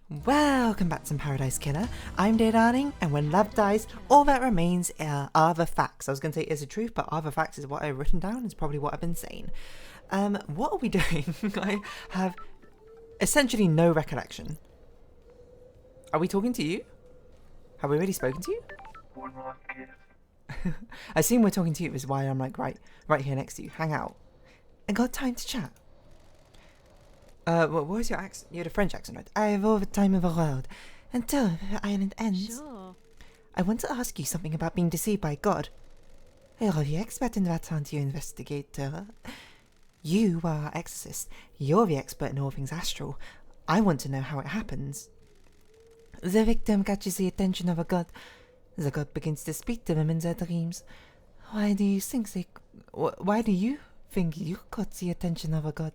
Welcome back to Paradise Killer. I'm Day Darling, and when love dies, all that remains are the facts. I was going to say is the truth, but other facts is what I've written down. It's probably what I've been saying. What are we doing? I have essentially no recollection. Are we talking to you? Have we already spoken to you? I assume we're talking to you, is why I'm like right here next to you. Hang out. I got time to chat. What was your accent? You had a French accent, right? I have all the time in the world until the island ends. Sure. I want to ask you something about being deceived by God. You're the expert in that, aren't you, investigator? You are our exorcist. You're the expert in all things astral. I want to know how it happens. The victim catches the attention of a god. The god begins to speak to them in their dreams. Why do you think you caught the attention of a god?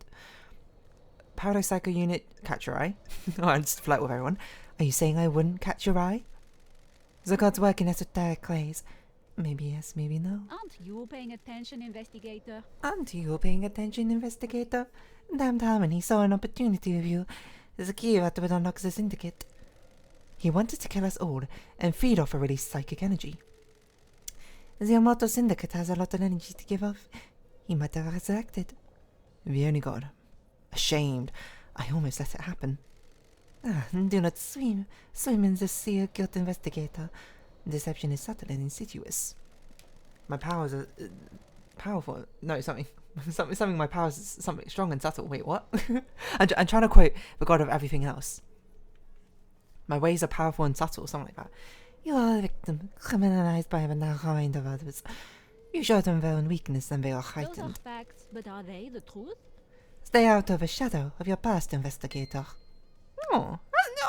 Paradise Psycho Unit, catch your eye. I just flirt with everyone. Are you saying I wouldn't catch your eye? The gods work in esoteric ways. Maybe yes, maybe no. Aren't you paying attention, investigator? Aren't you paying attention, investigator? Damned Harmony saw an opportunity with you. The key that would unlock the syndicate. He wanted to kill us all and feed off a released psychic energy. The immortal syndicate has a lot of energy to give off. He might have resurrected. The only god. Ashamed, I almost let it happen. Do not swim in the sea of guilt, investigator. Deception is subtle and insidious. My powers are powerful. No, something. My powers is something strong and subtle. Wait, what? I'm trying to quote the god of everything else. My ways are powerful and subtle, something like that. You are a victim, criminalized by the narrow mind of others. You show them their own weakness and they are heightened. Those are facts, but are they the truth? Stay out of the shadow of your past, investigator. Oh,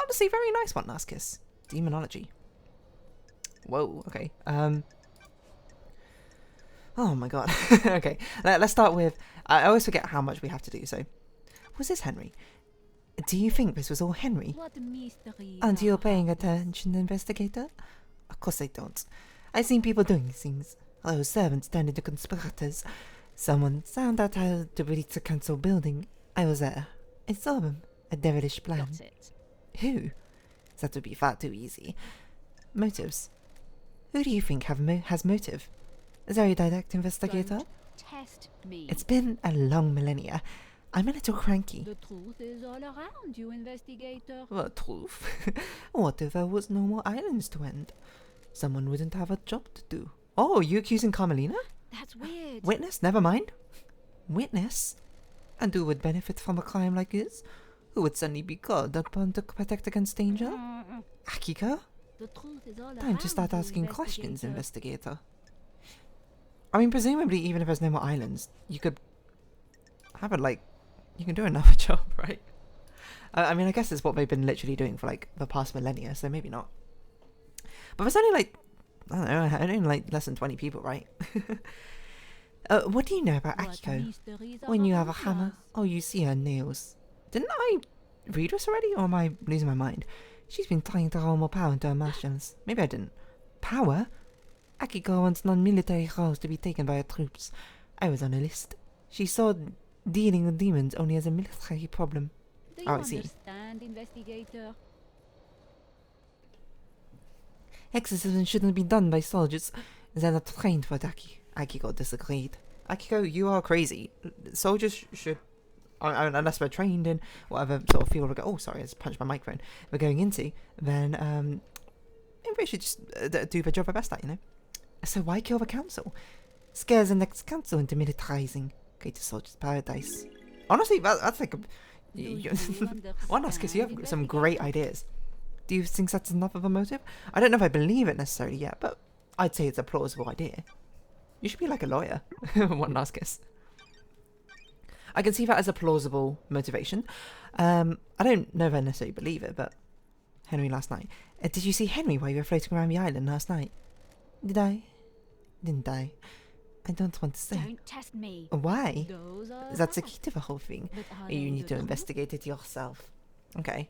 honestly, very nice one, last kiss. Demonology. Whoa, okay. Oh my god. Okay, let's start with... I always forget how much we have to do, so... Was this Henry? Do you think this was all Henry? What mystery? Aren't you paying attention, investigator? Of course I don't. I've seen people doing things. Those servants turned into conspirators. Someone found out how to reach the council building. I was there. I saw them. A devilish plan. Got it. Who? That would be far too easy. Motives. Who do you think has motive? Very direct, investigator. Don't test me. It's been a long millennia. I'm a little cranky. The truth is all around you, investigator. The truth? What if there was no more islands to end? Someone wouldn't have a job to do. Oh, you accusing Carmelina? That's weird. Witness? Never mind. Witness? And who would benefit from a crime like this? Who would suddenly be called upon to protect against danger? Akiko? The truth is all Time around to start you, asking questions, investigator. investigator. I mean, presumably, even if there's no more islands, you could have it like... You can do another job, right? I mean, I guess it's what they've been literally doing for, like, the past millennia, so maybe not. But there's only, like... I don't know, only, like, less than 20 people, right? What do you know about What Akiko? mysteries are When you have a around hammer, us? oh, you see her nails. Didn't I read this already, or am I losing my mind? She's been trying to roll more power into her marshals. Maybe I didn't. Power? Akiko wants non-military roles to be taken by her troops. I was on a list. She saw dealing with demons only as a military problem. Do Oh, you I see. understand, investigator? Exorcism shouldn't be done by soldiers. They're not trained for that. Akiko disagreed. Akiko, you are crazy. Soldiers should... unless we're trained in whatever sort of field we're going... Oh, sorry, I just punched my microphone. We're going into, then, maybe we should just do the job our best at, you know? So why kill the council? Scares the next council into militarizing. Great soldier's paradise. Honestly, that's like a... One last kiss, you have some great ideas. Do you think that's enough of a motive? I don't know if I believe it necessarily yet, but I'd say it's a plausible idea. You should be like a lawyer. One last kiss. I can see that as a plausible motivation. I don't know if I necessarily believe it, but Henry last night. Did you see Henry while you were floating around the island last night? Did I? Didn't I? I don't want to say. Don't test me. Why? Those are That's the facts. key to the whole thing. But are You they need the to truth? investigate it yourself. Okay.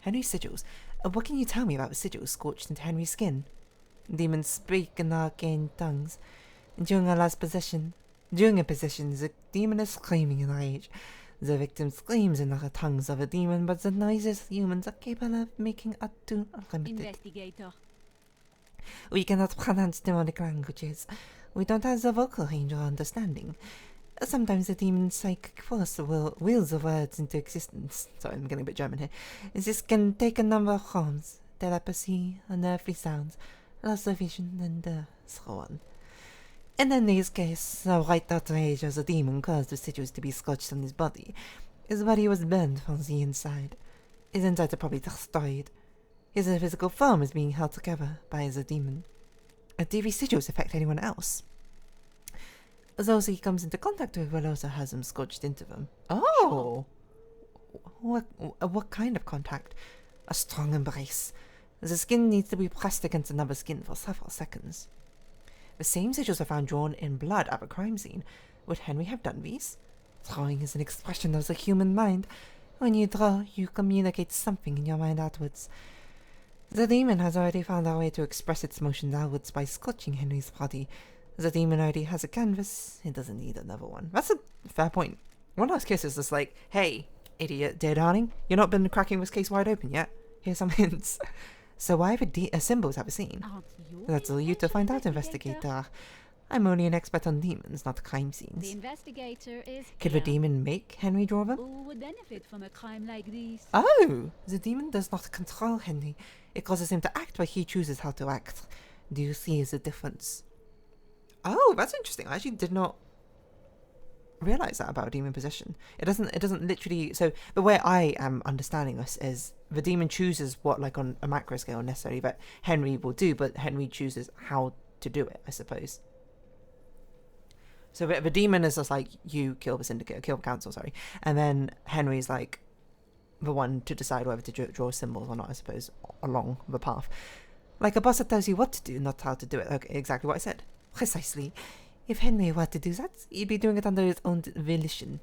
Henry's sigils. What can you tell me about the sigils scorched into Henry's skin? Demons speak in arcane tongues. During a possession, the demon is screaming in rage. The victim screams in the tongues of a demon, but the noises humans are capable of making are too limited. Investigator. We cannot pronounce demonic languages. We don't have the vocal range or understanding. Sometimes the demon's psychic force wills the words into existence. Sorry, I'm getting a bit German here. This can take a number of forms. Telepathy, unearthly sounds, loss of vision, and so on. In this case, the white outrage of the demon caused the sigils to be scorched on his body. His body was burned from the inside. His insides are probably destroyed. His physical form is being held together by the demon. Do these sigils affect anyone else? Those he comes into contact with will also have them scorched into them. Oh! What kind of contact? A strong embrace. The skin needs to be pressed against another skin for several seconds. The same sigils are found drawn in blood at the crime scene. Would Henry have done these? Drawing is an expression of the human mind. When you draw, you communicate something in your mind outwards. The demon has already found a way to express its motions outwards by scorching Henry's body. The demon already has a canvas. It doesn't need another one. That's a fair point. One last kiss is just like, hey, idiot, dear darling, you've not been cracking this case wide open yet. Here's some hints. So why the symbols have a scene? That's all you to find out, investigator. I'm only an expert on demons, not crime The scenes. investigator is Could the here. demon make Henry draw them? Who would benefit from a crime like this? Oh! The demon does not control Henry. It causes him to act, but he chooses how to act. Do you see the difference? Oh, that's interesting. I actually did not realize that about demon possession. It doesn't literally. So the way I am understanding this is the demon chooses what, like on a macro scale necessarily, that Henry will do, but Henry chooses how to do it, I suppose. So the demon is just like, you kill the syndicate, kill the council, sorry, and then Henry's like the one to decide whether to draw symbols or not, I suppose, along the path. Like a boss that tells you what to do, not how to do it. Okay, exactly what I said. Precisely. If Henry were to do that, he'd be doing it under his own volition.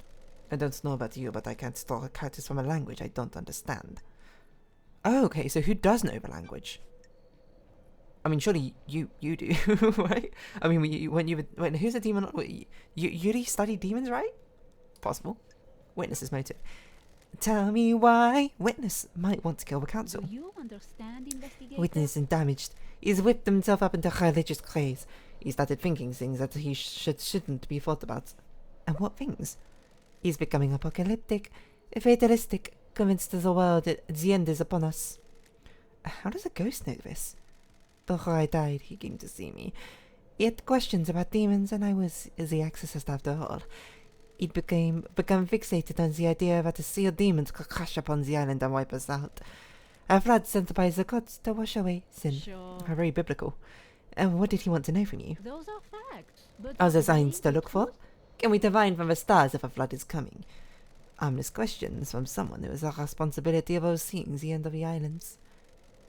I don't know about you, but I can't store characters from a language I don't understand. Oh, okay, so who does know the language? I mean, surely you do, right? I mean, who's a demon? You study demons, right? Possible. Witness's motive. Tell me why. Witness might want to kill the council. Do you understand, investigator? Witness is damaged. He's whipped himself up into religious craze. He started thinking things that he shouldn't be thought about. And what things? He's becoming apocalyptic, fatalistic, convinced the world that the end is upon us. How does a ghost know this? Before I died, he came to see me. He had questions about demons, and I was the exorcist after all. He'd become fixated on the idea that a sea of demons could crash upon the island and wipe us out. A flood sent by the gods to wash away sin. Sure. Very biblical. And what did he want to know from you? Those are facts. But Are there signs to really look for? Can we divine from the stars if a flood is coming? Harmless questions from someone who has the responsibility of overseeing the end of the islands.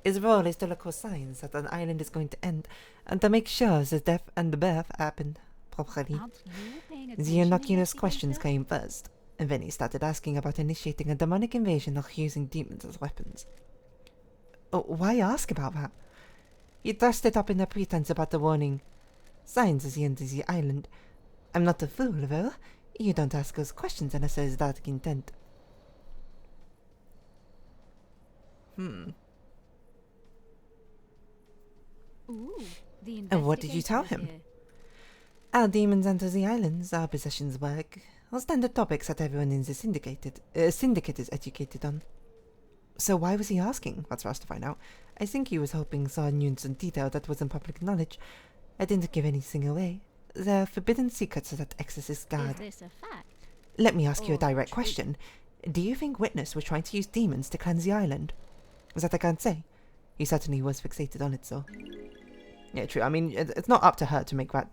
His role is to look for signs that an island is going to end, and to make sure the death and the birth happen properly. Aren't you paying The attention, innocuous questions investigator? came first, and then he started asking about initiating a demonic invasion or using demons as weapons. Oh, why ask about that? He dressed it up in a pretense about the warning. Signs at the end of the island. I'm not a fool, though. You don't ask us questions unless there's that intent. Ooh, the And what did you tell investigator is him? here. Our demons enter the islands, our possessions work. All standard topics that everyone in the syndicate is educated on. So why was he asking? That's for us to find out. I think he was hoping Zar knew some detail that wasn't public knowledge. I didn't give anything away. They're forbidden secrets that exorcists guard. Is this a fact? Let me ask you a Or direct truth? question. Do you think Witness was trying to use demons to cleanse the island? That I can't say. He certainly was fixated on it, so... Yeah, true. I mean, it's not up to her to make that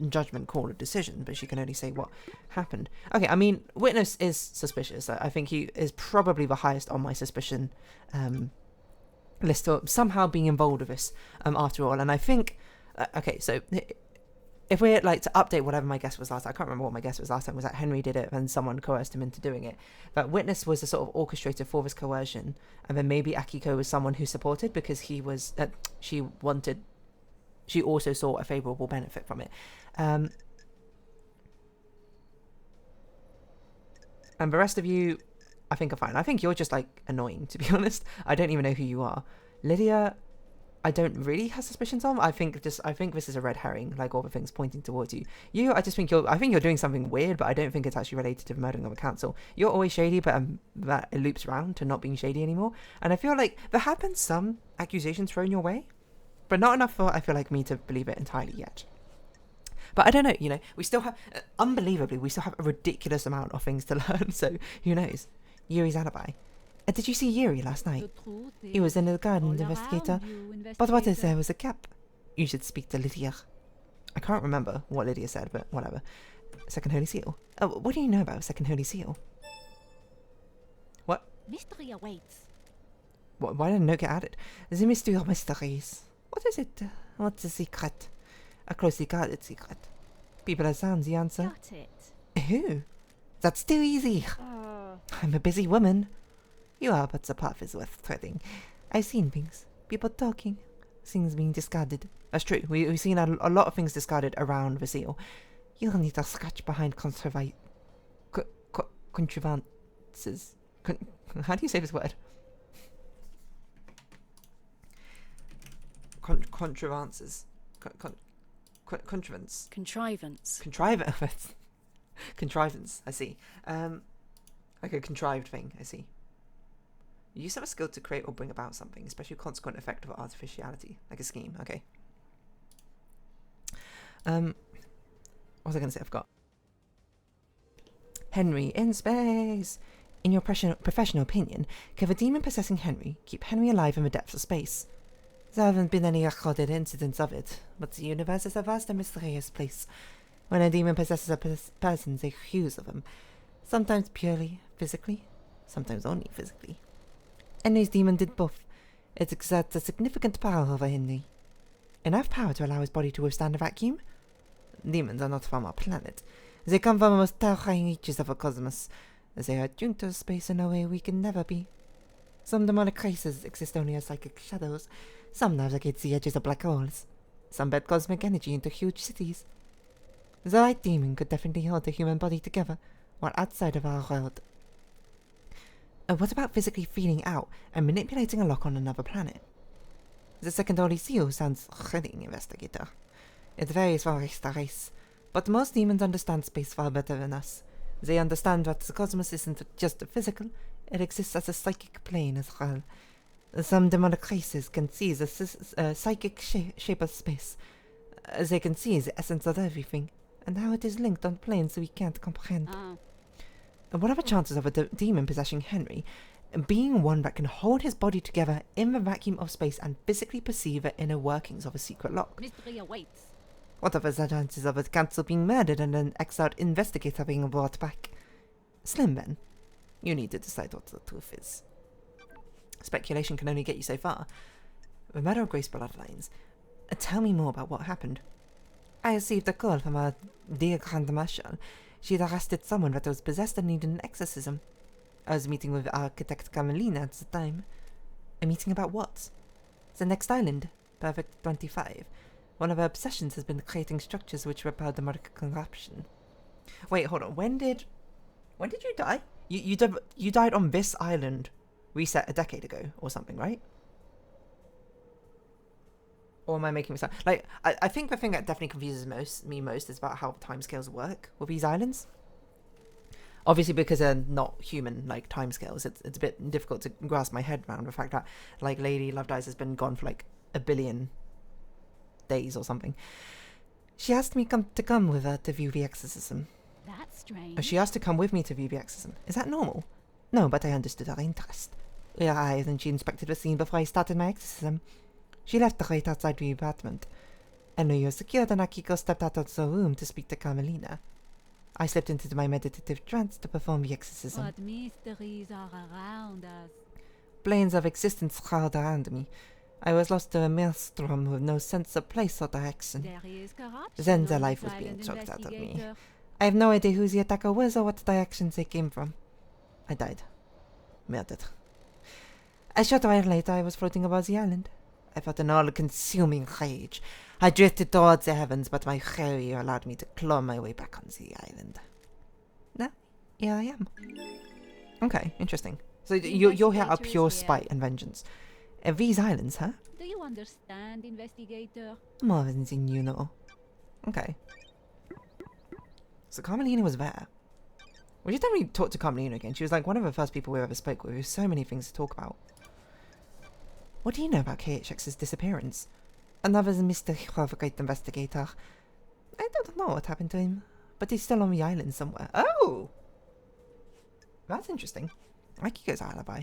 judgment call or decision, but she can only say what happened. Okay, I mean, Witness is suspicious. I think he is probably the highest on my suspicion list for somehow being involved with this after all. And I think... okay, so... If we're like to update whatever my guess was last time, I can't remember what my guess was last time, was that Henry did it and someone coerced him into doing it. But Witness was the sort of orchestrator for this coercion, and then maybe Akiko was someone who supported because he was she also saw a favourable benefit from it. And the rest of you, I think are fine. I think you're just, like, annoying, to be honest. I don't even know who you are. Lydia, I don't really have suspicions on. I think this is a red herring, like all the things pointing towards you. You, I think you're doing something weird, but I don't think it's actually related to the murdering of a council. You're always shady, but that it loops around to not being shady anymore. And I feel like there have been some accusations thrown your way, but not enough for, I feel like, me to believe it entirely yet. But I don't know, you know, we still have, unbelievably, we still have a ridiculous amount of things to learn, so who knows? Yuri's alibi. Did you see Yuri last night? He was in the garden, investigator. But what is there was a cap? You should speak to Lydia. I can't remember what Lydia said, but whatever. Second Holy Seal. What do you know about Second Holy Seal? What? Mystery awaits. Why didn't note get added? The mystery of mysteries. What is it? What's the secret? A closely guarded secret. People are sounds the answer. Got it. Who? That's too easy. I'm a busy woman. You are, but the path is worth treading. I've seen things. People talking. Things being discarded. That's true. We've seen a lot of things discarded around the seal. You'll need to scratch behind contrivances. How do you say this word? Contrivances. Contrivance. Contrivance. Contrivance, I see. Like a contrived thing, I see. You use a skill to create or bring about something, especially a consequent effect of artificiality, like a scheme, okay. What was I going to say? I forgot. Henry in space! In your professional opinion, can the demon possessing Henry keep Henry alive in the depths of space? There haven't been any recorded incidents of it, but the universe is a vast and mysterious place. When a demon possesses a person, they fuse of him, sometimes purely physically, sometimes only physically. Henry's demon did both. It exerts a significant power over Henry. Enough power to allow his body to withstand a vacuum? Demons are not from our planet. They come from the most terrifying reaches of the cosmos. They are attuned to space in a way we can never be. Some demonic races exist only as psychic shadows. Some navigate the edges of black holes. Some bed cosmic energy into huge cities. The right demon could definitely hold the human body together, while outside of our world. What about physically feeling out and manipulating a lock on another planet? The second Holy Seal sounds thrilling, investigator. It varies from race to race, but most demons understand space far better than us. They understand that the cosmos isn't just physical, it exists as a psychic plane as well. Some demonic races can see the psychic shape of space. They can see the essence of everything, and how it is linked on planes we can't comprehend. What are the chances of a demon possessing Henry being one that can hold his body together in the vacuum of space and physically perceive the inner workings of a secret lock? Mystery awaits. What are the chances of a council being murdered and an exiled investigator being brought back? Slim, then. You need to decide what the truth is. Speculation can only get you so far. The matter of Grace bloodlines. Tell me more about what happened. I received a call from our dear Grand Marshal. She had arrested someone that was possessed and needed an exorcism. I was meeting with architect Carmelina at the time. A meeting about what? The next island, Perfect 25. One of her obsessions has been creating structures which repel demonic corruption. Wait, hold on. When did you die? You died on this island, reset a decade ago or something, right? Or am I making this up? Like, I think the thing that definitely confuses me most is about how timescales work with these islands. Obviously, because they're not human, like, timescales, it's a bit difficult to grasp my head around the fact that, like, Lady Love Dies has been gone for, like, 1 billion days or something. She asked me to come with her to view the exorcism. That's strange. She asked to come with me to view the exorcism. Is that normal? No, but I understood her interest. We arrived and she inspected the scene before I started my exorcism. She left right outside the apartment. I knew you were secured and Akiko stepped out of the room to speak to Carmelina. I slipped into my meditative trance to perform the exorcism. What mysteries are around us? Planes of existence crowd around me. I was lost to a maelstrom with no sense of place or direction. There is corruption. Then the on life this was being island, choked out of me. investigator. I have no idea who the attacker was or what directions they came from. I died. Murdered. A short while later, I was floating above the island. I felt an all-consuming rage. I drifted towards the heavens, but my fury allowed me to claw my way back on the island. Now, Yeah, I am. Okay, interesting. So you're here out of pure spite and vengeance. These islands, huh? Do you understand, investigator? More than you know. Okay. So Carmelina was there. We just definitely talked to Carmelina again. She was like one of the first people we ever spoke with. There was so many things to talk about. What do you know about KHX's disappearance? Another Mr. Interrogate Investigator. I don't know what happened to him, but he's still on the island somewhere. Oh! That's interesting. Akiko's alibi.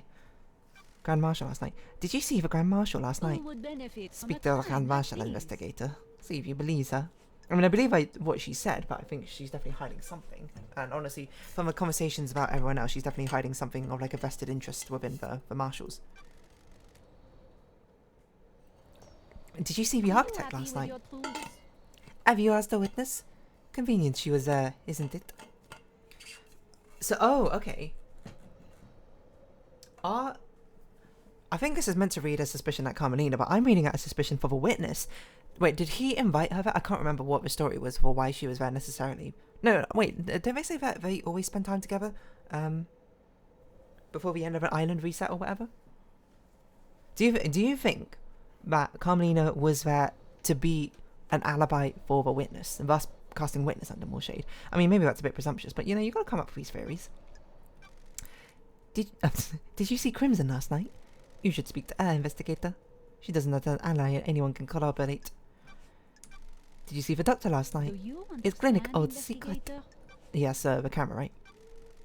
Grand Marshal last night. Did you see the Grand Marshal last night? Who would benefit from Speak a to the crime Grand like Marshal this? Investigator. See if you believe her. I mean, I believe what she said, but I think she's definitely hiding something. And honestly, from the conversations about everyone else, she's definitely hiding something of like a vested interest within the Marshals. Did you see the Are you architect happy last with night? your truths? Have you asked the witness? Convenient she was there, isn't it? So, oh, okay. I think this is meant to read as suspicion at Carmelina, but I'm reading it as suspicion for the witness. Wait, did he invite her there? I can't remember what the story was for why she was there necessarily. No, wait, don't they say that they always spend time together? Before the end of an island reset or whatever? Do you think that Carmelina was there to be an alibi for the witness, and thus casting witness under more shade? I mean, maybe that's a bit presumptuous, but you know, you gotta come up with these theories. Did you see Crimson last night? You should speak to her, investigator. She doesn't have an ally and anyone can corroborate. Did you see the doctor last night? Do you His clinic understand, old secret. investigator? Yes, the camera, right?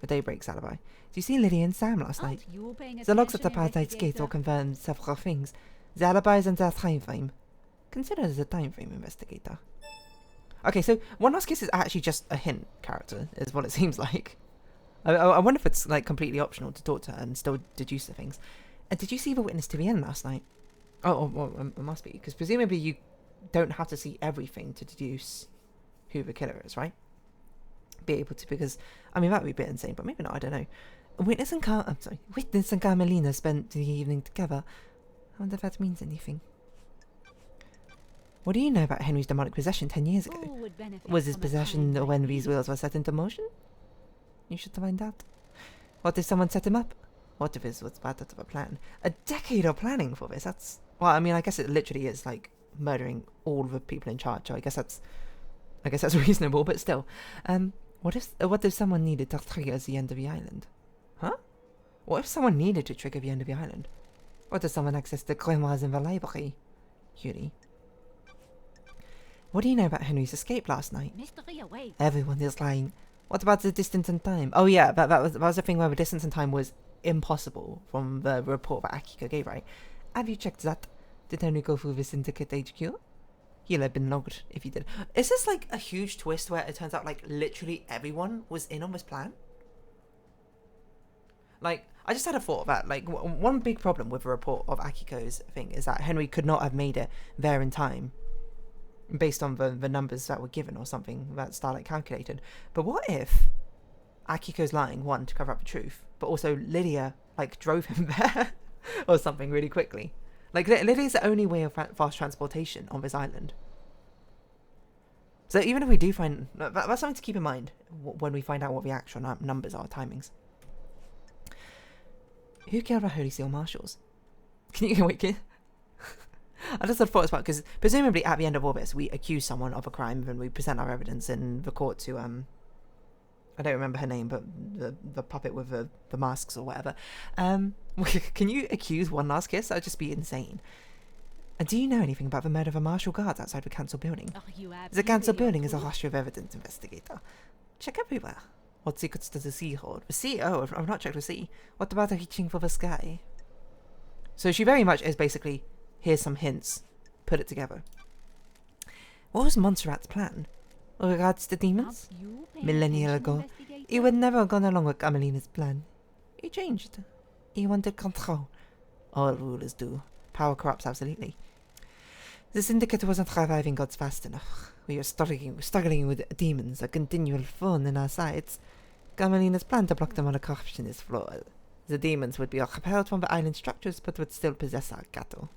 The Daybreak's alibi. Did you see Lydia and Sam last night? Aren't you paying The logs at the attention, Paradise Gate all investigator? confirm several things. The alibis and their time frame. Consider it as a time frame, investigator. Okay, so one last kiss is actually just a hint character, is what it seems like. I wonder if it's like completely optional to talk to her and still deduce the things. And did you see the witness to the end last night? Oh, well, it must be, because presumably you don't have to see everything to deduce who the killer is, right? Be able to, because I mean that would be a bit insane, but maybe not. I don't know. Witness and Carmelina spent the evening together. I wonder if that means anything. What do you know about Henry's demonic possession 10 years ago? Who would benefit Was his from a crime possession like when this? these wheels were set into motion? You should find out. What if someone set him up? What if this was part of a plan? A decade of planning for this? That's... Well, I mean, I guess it literally is like murdering all the people in charge. So I guess that's reasonable, but still. What if someone needed to trigger the end of the island? Huh? What if someone needed to trigger the end of the island? What if someone accessed the grimoires in the library? Yuri. What do you know about Henry's escape last night? Mystery awaits. Everyone is lying. What about the distance and time? Oh yeah, that was the thing where the distance and time was impossible from the report that Akiko gave, right? Have you checked that? Did Henry go through the Syndicate HQ? He'll have been logged if he did. Is this like a huge twist where it turns out like literally everyone was in on this plan? Like, I just had a thought that like one big problem with the report of Akiko's thing is that Henry could not have made it there in time based on the numbers that were given or something that Starlight calculated. But what if Akiko's lying, one, to cover up the truth, but also Lydia like drove him there or something really quickly? Like, Lydia's the only way of fast transportation on this island. So even if we do find... That's something to keep in mind when we find out what the actual numbers are, timings. Who killed the Holy Seal Marshals? Can you... Wait, can... I just had thoughts about... Because presumably at the end of all this, we accuse someone of a crime and we present our evidence in the court to... I don't remember her name, but the puppet with the masks or whatever. Can you accuse one last kiss? That would just be insane. And do you know anything about the murder of a martial guard outside the council building? Are you happy The council with your building is a truths? roster of evidence, investigator. Check everywhere. What secrets does the sea hold? The sea? Oh, I've not checked the sea. What about reaching for the sky? So she very much is basically, here's some hints, put it together. What was Montserrat's plan? With regards to demons? Aren't you paying Millennia attention, ago, investigator? he would never have gone along with Amelina's plan. He changed. He wanted control. All rulers do. Power corrupts, absolutely. The Syndicate wasn't reviving gods fast enough. We were struggling with demons, a continual thorn in our sides. Amelina's plan to block them on the corruption is flawed. The demons would be repelled from the island structures, but would still possess our cattle.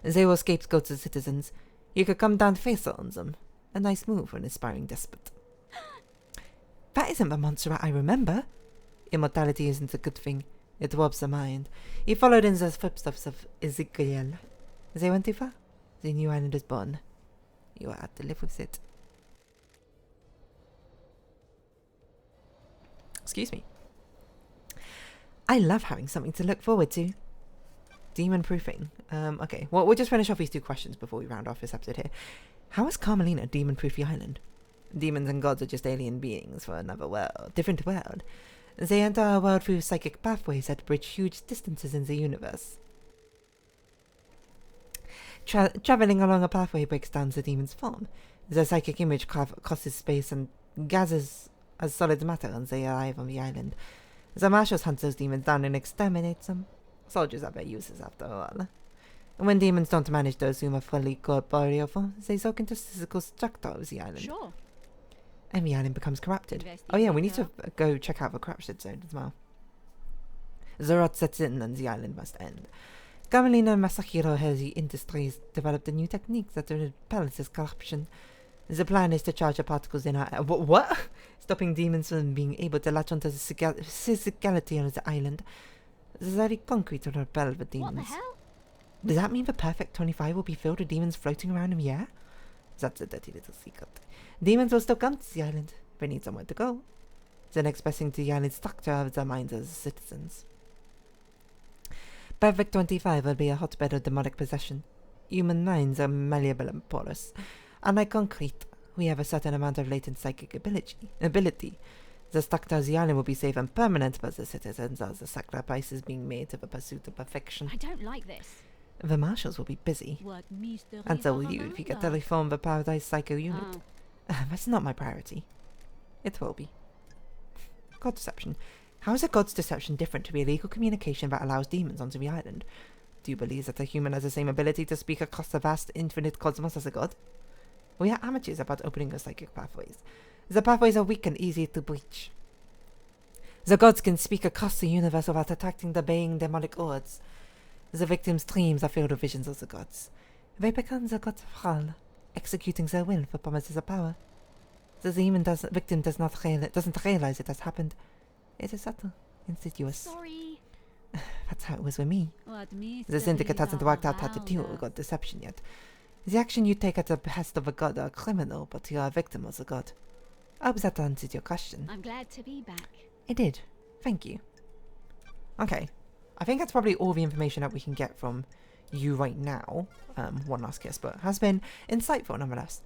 They were scapegoats of citizens. You could come down facer on them. A nice move for an aspiring despot. That isn't the Montserrat I remember. Immortality isn't a good thing. It warps the mind. He followed in the footsteps of Ezekiel. They went too far. The new island is born. You will have to live with it. Excuse me. I love having something to look forward to. Demon proofing. Okay, well, we'll just finish off these 2 questions before we round off this episode here. How is Carmelina demon-proof the island? Demons and gods are just alien beings for another world, different world. They enter our world through psychic pathways that bridge huge distances in the universe. Traveling along a pathway breaks down the demon's form. The psychic image crosses space and gathers as solid matter as they arrive on the island. The marshals hunt those demons down and exterminate them. Soldiers have their uses after all. When demons don't manage to assume a fully corporeal form, they soak into the physical structure of the island. Sure. And the island becomes corrupted. Oh yeah, we need to go check out the corrupted zone as well. The rot sets in and the island must end. Carmelina Masahiro Heavy Industries developed a new technique that repels this corruption. The plan is to charge the particles in our... What? Stopping demons from being able to latch onto the physicality of the island. The very concrete will repel the demons. What the hell? Does that mean the perfect 25 will be filled with demons floating around in the air? That's a dirty little secret. Demons will still come to the island. They need somewhere to go. The next best thing to the island structure of the minds of the citizens. Perfect 25 will be a hotbed of demonic possession. Human minds are malleable and porous. Unlike concrete, we have a certain amount of latent psychic ability. The structure of the island will be safe and permanent, but the citizens are the sacrifices being made to the pursuit of perfection. I don't like this. The marshals will be busy. What mystery And so will of you a if you get manga? to reform the Paradise Psycho unit. Oh. That's not my priority. It will be. God deception. How is a god's deception different to the illegal communication that allows demons onto the island? Do you believe that a human has the same ability to speak across the vast infinite cosmos as a god? We are amateurs about opening the psychic pathways. The pathways are weak and easy to breach. The gods can speak across the universe without attracting the baying demonic hordes. The victim's dreams are filled with visions of the gods. They become the god's thrall, executing their will for promises of power. The victim doesn't realize it has happened. It is subtle, insidious. Sorry. That's how it was with me. What The syndicate mysteries hasn't of worked a out how to deal with manga? god deception yet. The action you take at the behest of a god are criminal, but you are a victim of the god. I hope that answered your question. I'm glad to be back. It did. Thank you. Okay. I think that's probably all the information that we can get from you right now. One last kiss, but has been insightful nonetheless.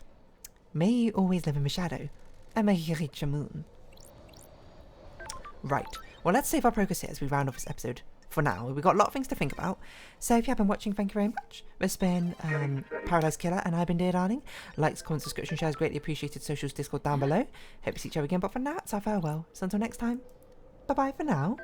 May you always live in the shadow, and may you reach the moon. Right. Well, let's save our progress here as we round off this episode. For now, we've got a lot of things to think about. So if you have been watching, thank you very much. This has been Paradise Killer, and I've been Dear Darling. Likes, comments, subscription, shares, greatly appreciated. Socials, Discord down below. Hope to see each other again, but for now, it's our farewell. So until next time, bye-bye for now.